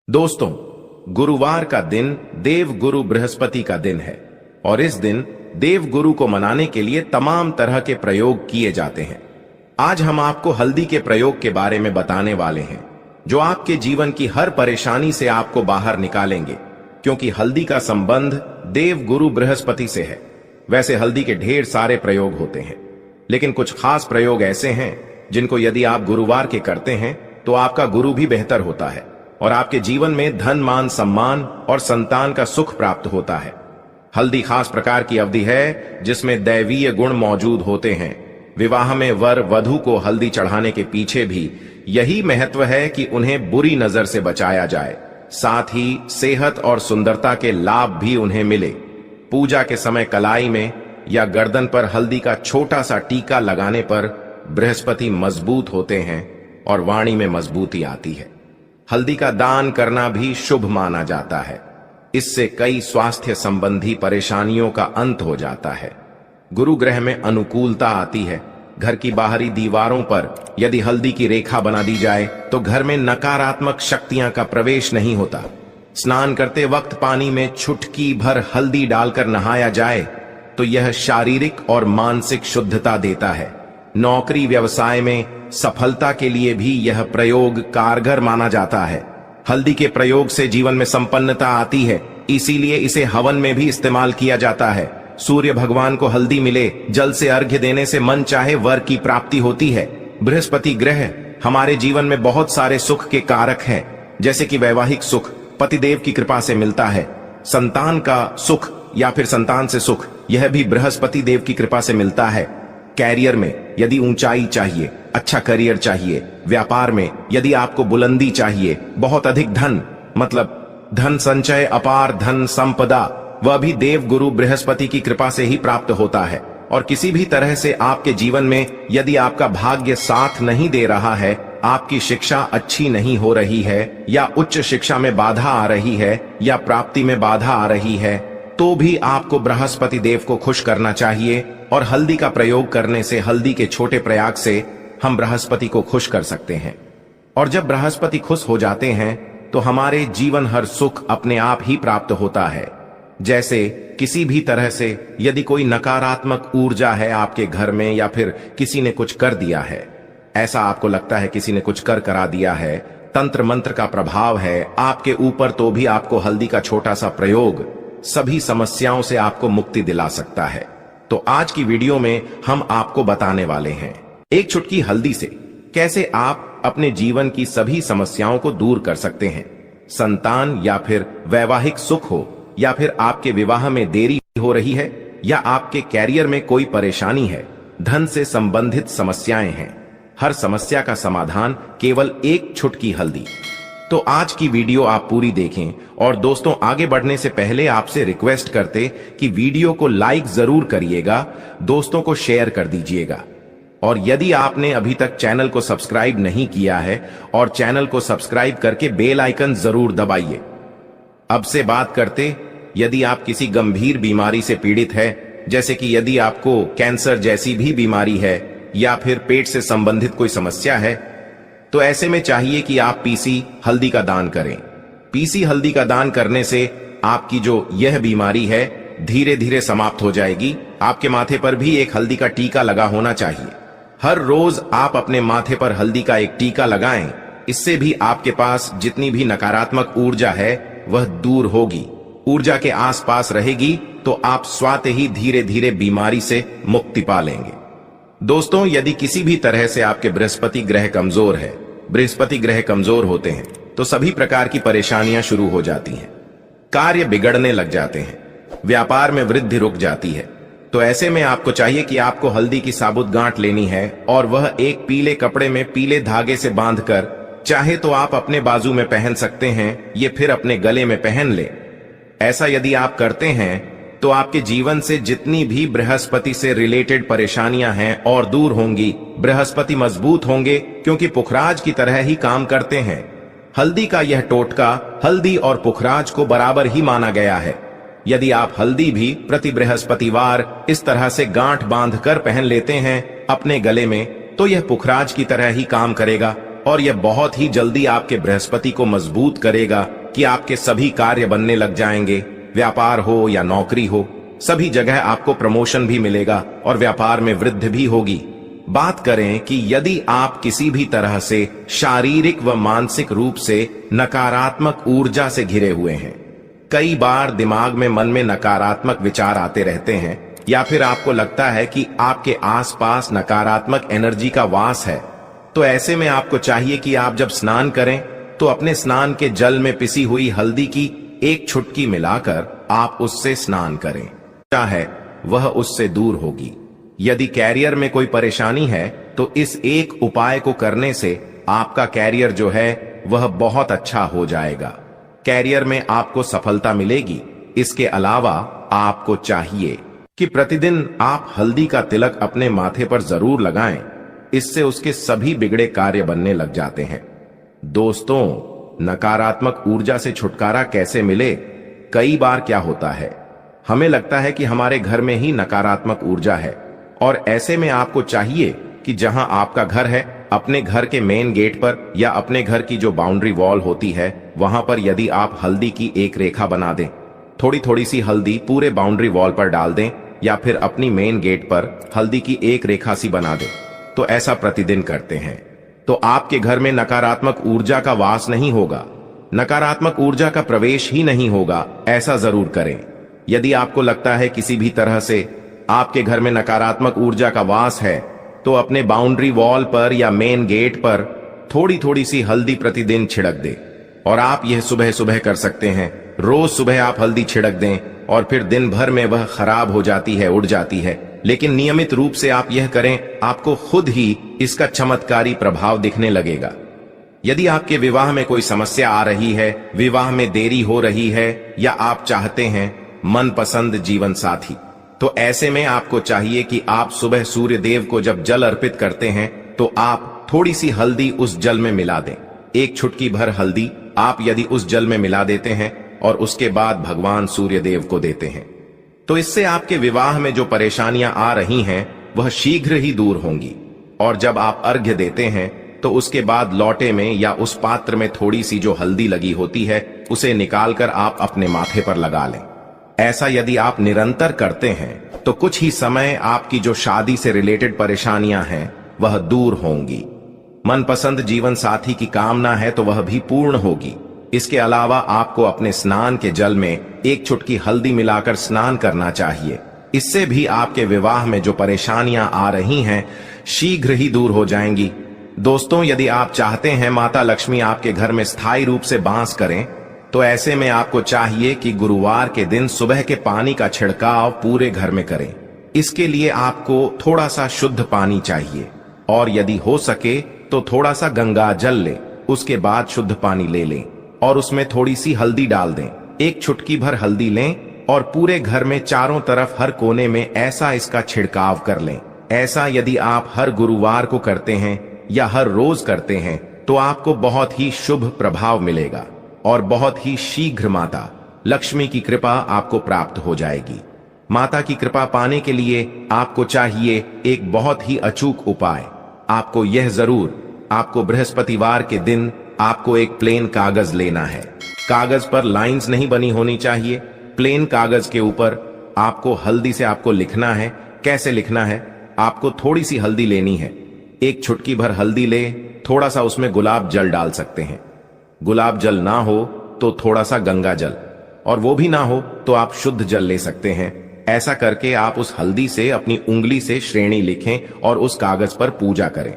दोस्तों, गुरुवार का दिन देव गुरु बृहस्पति का दिन है और इस दिन देव गुरु को मनाने के लिए तमाम तरह के प्रयोग किए जाते हैं। आज हम आपको हल्दी के प्रयोग के बारे में बताने वाले हैं जो आपके जीवन की हर परेशानी से आपको बाहर निकालेंगे, क्योंकि हल्दी का संबंध देव गुरु बृहस्पति से है। वैसे हल्दी के ढेर सारे प्रयोग होते हैं, लेकिन कुछ खास प्रयोग ऐसे हैं जिनको यदि आप गुरुवार के करते हैं तो आपका गुरु भी बेहतर होता है और आपके जीवन में धन, मान, सम्मान और संतान का सुख प्राप्त होता है। हल्दी खास प्रकार की अवधि है जिसमें दैवीय गुण मौजूद होते हैं। विवाह में वर वधू को हल्दी चढ़ाने के पीछे भी यही महत्व है कि उन्हें बुरी नजर से बचाया जाए, साथ ही सेहत और सुंदरता के लाभ भी उन्हें मिले। पूजा के समय कलाई में या गर्दन पर हल्दी का छोटा सा टीका लगाने पर बृहस्पति मजबूत होते हैं और वाणी में मजबूती आती है। हल्दी का दान करना भी शुभ माना जाता है। इससे कई स्वास्थ्य संबंधी परेशानियों का अंत हो जाता है। गुरु ग्रह में अनुकूलता आती है। घर की बाहरी दीवारों पर यदि हल्दी की रेखा बना दी जाए तो घर में नकारात्मक शक्तियां का प्रवेश नहीं होता। स्नान करते वक्त पानी में चुटकी भर हल्दी डालकर नहाया जाए तो यह शारीरिक और मानसिक शुद्धता देता है। नौकरी व्यवसाय में सफलता के लिए भी यह प्रयोग कारगर माना जाता है। हल्दी के प्रयोग से जीवन में संपन्नता आती है, इसीलिए इसे हवन में भी इस्तेमाल किया जाता है। सूर्य भगवान को हल्दी मिले, जल से अर्घ्य देने से मन चाहे वर की प्राप्ति होती है। बृहस्पति ग्रह हमारे जीवन में बहुत सारे सुख के कारक हैं, जैसे कि वैवाहिक सुख पतिदेव की कृपा से मिलता है। संतान का सुख या फिर संतान से सुख, यह भी बृहस्पति देव की कृपा से मिलता है। कैरियर में यदि ऊंचाई चाहिए, अच्छा करियर चाहिए, व्यापार में यदि आपको बुलंदी चाहिए, बहुत अधिक धन मतलब धन संचय, अपार धन संपदा, वह भी देव गुरु बृहस्पति की कृपा से ही प्राप्त होता है। और किसी भी तरह से आपके जीवन में यदि आपका भाग्य साथ नहीं दे रहा है, आपकी शिक्षा अच्छी नहीं हो रही है या उच्च शिक्षा में बाधा आ रही है या प्राप्ति में बाधा आ रही है, तो भी आपको बृहस्पति देव को खुश करना चाहिए। और हल्दी का प्रयोग करने से, हल्दी के छोटे प्रयाग से हम बृहस्पति को खुश कर सकते हैं। और जब बृहस्पति खुश हो जाते हैं तो हमारे जीवन हर सुख अपने आप ही प्राप्त होता है। जैसे किसी भी तरह से यदि कोई नकारात्मक ऊर्जा है आपके घर में या फिर किसी ने कुछ कर दिया है, ऐसा आपको लगता है किसी ने कुछ कर करा दिया है, तंत्र मंत्र का प्रभाव है आपके ऊपर, तो भी आपको हल्दी का छोटा सा प्रयोग सभी समस्याओं से आपको मुक्ति दिला सकता है। तो आज की वीडियो में हम आपको बताने वाले हैं एक चुटकी हल्दी से कैसे आप अपने जीवन की सभी समस्याओं को दूर कर सकते हैं। संतान या फिर वैवाहिक सुख हो, या फिर आपके विवाह में देरी हो रही है, या आपके कैरियर में कोई परेशानी है, धन से संबंधित समस्याएं हैं, हर समस्या का समाधान केवल एक चुटकी हल्दी। तो आज की वीडियो आप पूरी देखें। और दोस्तों, आगे बढ़ने से पहले आपसे रिक्वेस्ट करते कि वीडियो को लाइक जरूर करिएगा, दोस्तों को शेयर कर दीजिएगा। और यदि आपने अभी तक चैनल को सब्सक्राइब नहीं किया है और चैनल को सब्सक्राइब करके बेल आइकन जरूर दबाइए। अब से बात करते, यदि आप किसी गंभीर बीमारी से पीड़ित है, जैसे कि यदि आपको कैंसर जैसी भी बीमारी है या फिर पेट से संबंधित कोई समस्या है, तो ऐसे में चाहिए कि आप पीसी हल्दी का दान करें। पीसी हल्दी का दान करने से आपकी जो यह बीमारी है धीरे धीरे समाप्त हो जाएगी। आपके माथे पर भी एक हल्दी का टीका लगा होना चाहिए। हर रोज आप अपने माथे पर हल्दी का एक टीका लगाएं। इससे भी आपके पास जितनी भी नकारात्मक ऊर्जा है वह दूर होगी। ऊर्जा के आसपास रहेगी तो आप स्वतः ही धीरे धीरे बीमारी से मुक्ति पा लेंगे। दोस्तों, यदि किसी भी तरह से आपके बृहस्पति ग्रह कमजोर है, बृहस्पति ग्रह कमजोर होते हैं तो सभी प्रकार की परेशानियां शुरू हो जाती हैं। कार्य बिगड़ने लग जाते हैं, व्यापार में वृद्धि रुक जाती है। तो ऐसे में आपको चाहिए कि आपको हल्दी की साबुत गांठ लेनी है और वह एक पीले कपड़े में पीले धागे से बांधकर, चाहे तो आप अपने बाजू में पहन सकते हैं, ये फिर अपने गले में पहन ले। ऐसा यदि आप करते हैं तो आपके जीवन से जितनी भी बृहस्पति से रिलेटेड परेशानियां हैं और दूर होंगी। बृहस्पति मजबूत होंगे क्योंकि पुखराज की तरह ही काम करते हैं। हल्दी का यह टोटका हल्दी और पुखराज को बराबर ही माना गया है। यदि आप हल्दी भी प्रति बृहस्पतिवार इस तरह से गांठ बांधकर पहन लेते हैं अपने गले में, तो यह पुखराज की तरह ही काम करेगा और यह बहुत ही जल्दी आपके बृहस्पति को मजबूत करेगा कि आपके सभी कार्य बनने लग जाएंगे। व्यापार हो या नौकरी हो, सभी जगह आपको प्रमोशन भी मिलेगा और व्यापार में वृद्धि भी होगी। बात करें कि यदि आप किसी भी तरह से शारीरिक व मानसिक रूप से नकारात्मक ऊर्जा से घिरे हुए हैं, कई बार दिमाग में मन में नकारात्मक विचार आते रहते हैं, या फिर आपको लगता है कि आपके आसपास नकारात्मक एनर्जी का वास है, तो ऐसे में आपको चाहिए कि आप जब स्नान करें तो अपने स्नान के जल में पिसी हुई हल्दी की एक चुटकी मिलाकर आप उससे स्नान करें। क्या है वह उससे दूर होगी। यदि कैरियर में कोई परेशानी है तो इस एक उपाय को करने से आपका कैरियर जो है वह बहुत अच्छा हो जाएगा। कैरियर में आपको सफलता मिलेगी। इसके अलावा आपको चाहिए कि प्रतिदिन आप हल्दी का तिलक अपने माथे पर जरूर लगाएं। इससे उसके सभी बिगड़े कार्य बनने लग जाते हैं। दोस्तों, नकारात्मक ऊर्जा से छुटकारा कैसे मिले? कई बार क्या होता है, हमें लगता है कि हमारे घर में ही नकारात्मक ऊर्जा है, और ऐसे में आपको चाहिए कि जहां आपका घर है, अपने घर के मेन गेट पर या अपने घर की जो बाउंड्री वॉल होती है वहां पर यदि आप हल्दी की एक रेखा बना दें, थोड़ी थोड़ी सी हल्दी पूरे बाउंड्री वॉल पर डाल दें, या फिर अपनी मेन गेट पर हल्दी की एक रेखा सी बना दें, तो ऐसा प्रतिदिन करते हैं तो आपके घर में नकारात्मक ऊर्जा का वास नहीं होगा, नकारात्मक ऊर्जा का प्रवेश ही नहीं होगा। ऐसा जरूर करें। यदि आपको लगता है किसी भी तरह से आपके घर में नकारात्मक ऊर्जा का वास है, तो अपने बाउंड्री वॉल पर या मेन गेट पर थोड़ी थोड़ी सी हल्दी प्रतिदिन छिड़क दें। और आप यह सुबह सुबह कर सकते हैं। रोज सुबह आप हल्दी छिड़क दें और फिर दिन भर में वह खराब हो जाती है, उड़ जाती है, लेकिन नियमित रूप से आप यह करें, आपको खुद ही इसका चमत्कारी प्रभाव दिखने लगेगा। यदि आपके विवाह में कोई समस्या आ रही है, विवाह में देरी हो रही है, या आप चाहते हैं मनपसंद जीवन साथी, तो ऐसे में आपको चाहिए कि आप सुबह सूर्य देव को जब जल अर्पित करते हैं तो आप थोड़ी सी हल्दी उस जल में मिला दें। एक चुटकी भर हल्दी आप यदि उस जल में मिला देते हैं और उसके बाद भगवान सूर्य देव को देते हैं, तो इससे आपके विवाह में जो परेशानियां आ रही हैं वह शीघ्र ही दूर होंगी। और जब आप अर्घ्य देते हैं तो उसके बाद लौटे में या उस पात्र में थोड़ी सी जो हल्दी लगी होती है उसे निकालकर आप अपने माथे पर लगा लें। ऐसा यदि आप निरंतर करते हैं तो कुछ ही समय आपकी जो शादी से रिलेटेड परेशानियां हैं वह दूर होंगी। मनपसंद जीवन साथी की कामना है तो वह भी पूर्ण होगी। इसके अलावा आपको अपने स्नान के जल में एक चुटकी हल्दी मिलाकर स्नान करना चाहिए। इससे भी आपके विवाह में जो परेशानियां आ रही हैं शीघ्र ही दूर हो जाएंगी। दोस्तों, यदि आप चाहते हैं माता लक्ष्मी आपके घर में स्थायी रूप से वास करें, तो ऐसे में आपको चाहिए कि गुरुवार के दिन सुबह के पानी का छिड़काव पूरे घर में करें। इसके लिए आपको थोड़ा सा शुद्ध पानी चाहिए, और यदि हो सके तो थोड़ा सा गंगा जल लें। उसके बाद शुद्ध पानी ले लें और उसमें थोड़ी सी हल्दी डाल दें। एक चुटकी भर हल्दी लें और पूरे घर में चारों तरफ हर कोने में ऐसा इसका छिड़काव कर लें। ऐसा यदि आप हर गुरुवार को करते हैं या हर रोज करते हैं तो आपको बहुत ही शुभ प्रभाव मिलेगा और बहुत ही शीघ्र माता लक्ष्मी की कृपा आपको प्राप्त हो जाएगी। माता की कृपा पाने के लिए आपको चाहिए एक बहुत ही अचूक उपाय। आपको यह जरूर, आपको बृहस्पतिवार के दिन आपको एक प्लेन कागज लेना है। कागज पर लाइंस नहीं बनी होनी चाहिए। प्लेन कागज के ऊपर आपको हल्दी से आपको लिखना है। कैसे लिखना है? आपको थोड़ी सी हल्दी लेनी है, एक चुटकी भर हल्दी ले, थोड़ा सा उसमें गुलाब जल डाल सकते हैं। गुलाब जल ना हो तो थोड़ा सा गंगा जल, और वो भी ना हो तो आप शुद्ध जल ले सकते हैं। ऐसा करके आप उस हल्दी से अपनी उंगली से श्रेणी लिखें और उस कागज पर पूजा करें।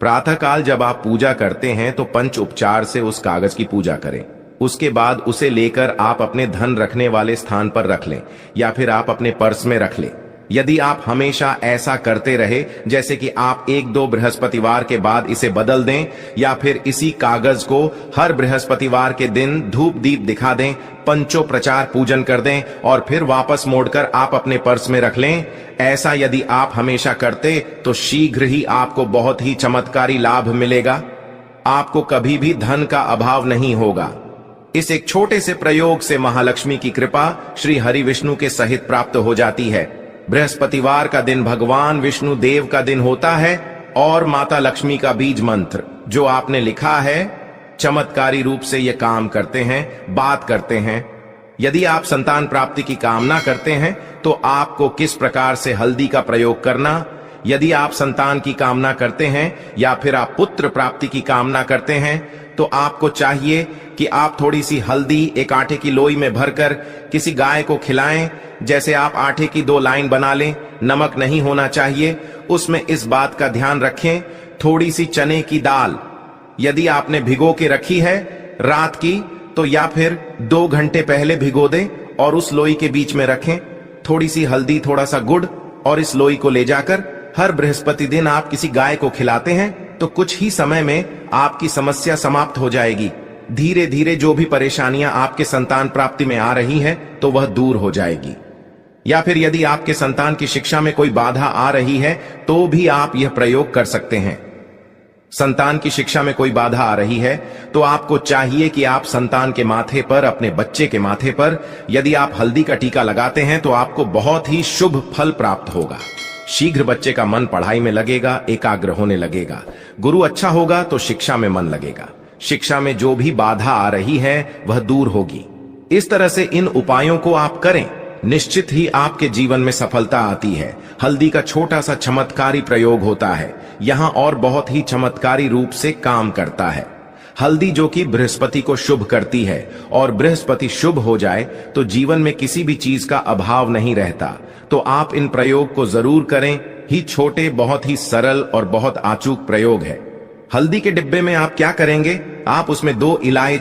प्रातःकाल जब आप पूजा करते हैं तो पंच उपचार से उस कागज की पूजा करें। उसके बाद उसे लेकर आप अपने धन रखने वाले स्थान पर रख लें या फिर आप अपने पर्स में रख लें। यदि आप हमेशा ऐसा करते रहे, जैसे कि आप 1-2 बृहस्पतिवार के बाद इसे बदल दें या फिर इसी कागज को हर बृहस्पतिवार के दिन धूप दीप दिखा दें, पंचोपचार पूजन कर दें और फिर वापस मोड़कर आप अपने पर्स में रख लें, ऐसा यदि आप हमेशा करते तो शीघ्र ही आपको बहुत ही चमत्कारी लाभ मिलेगा। आपको कभी भी धन का अभाव नहीं होगा। इस एक छोटे से प्रयोग से महालक्ष्मी की कृपा श्री हरि विष्णु के सहित प्राप्त हो जाती है। बृहस्पतिवार का दिन भगवान विष्णु देव का दिन होता है और माता लक्ष्मी का बीज मंत्र जो आपने लिखा है चमत्कारी रूप से ये काम करते हैं, बात करते हैं। यदि आप संतान प्राप्ति की कामना करते हैं तो आपको किस प्रकार से हल्दी का प्रयोग करना, यदि आप संतान की कामना करते हैं या फिर आप पुत्र प्राप्ति की कामना करते हैं तो आपको चाहिए कि आप थोड़ी सी हल्दी एक आटे की लोई में भरकर किसी गाय को खिलाएं। जैसे आप आटे की 2 लाइन बना लें, नमक नहीं होना चाहिए, उसमें इस बात का ध्यान रखें। थोड़ी सी चने की दाल यदि आपने भिगो के रखी है रात की, तो या फिर 2 घंटे पहले भिगो दें और उस लोई के बीच में रखें। थोड़ी सी हल्दी, थोड़ा सा गुड़, और इस लोई को ले जाकर हर बृहस्पति दिन आप किसी गाय को खिलाते हैं तो कुछ ही समय में आपकी समस्या समाप्त हो जाएगी। धीरे धीरे जो भी परेशानियां आपके संतान प्राप्ति में आ रही हैं तो वह दूर हो जाएगी। या फिर यदि आपके संतान की शिक्षा में कोई बाधा आ रही है तो भी आप यह प्रयोग कर सकते हैं। संतान की शिक्षा में कोई बाधा आ रही है तो आपको चाहिए कि आप संतान के माथे पर, अपने बच्चे के माथे पर यदि आप हल्दी का टीका लगाते हैं तो आपको बहुत ही शुभ फल प्राप्त होगा। शीघ्र बच्चे का मन पढ़ाई में लगेगा, एकाग्र होने लगेगा। गुरु अच्छा होगा तो शिक्षा में मन लगेगा। शिक्षा में जो भी बाधा आ रही है वह दूर होगी। इस तरह से इन उपायों को आप करें, निश्चित ही आपके जीवन में सफलता आती है। हल्दी का छोटा सा चमत्कारी प्रयोग होता है यहां और बहुत ही चमत्कारी रूप से काम करता है। हल्दी जो कि बृहस्पति को शुभ करती है और बृहस्पति शुभ हो जाए तो जीवन में किसी भी चीज का अभाव नहीं रहता। तो आप इन प्रयोग को जरूर करें। ही छोटे, बहुत ही सरल और बहुत अचूक प्रयोग है। हल्दी के डिब्बे में आप क्या करेंगे, आप उसमें 2 इलायची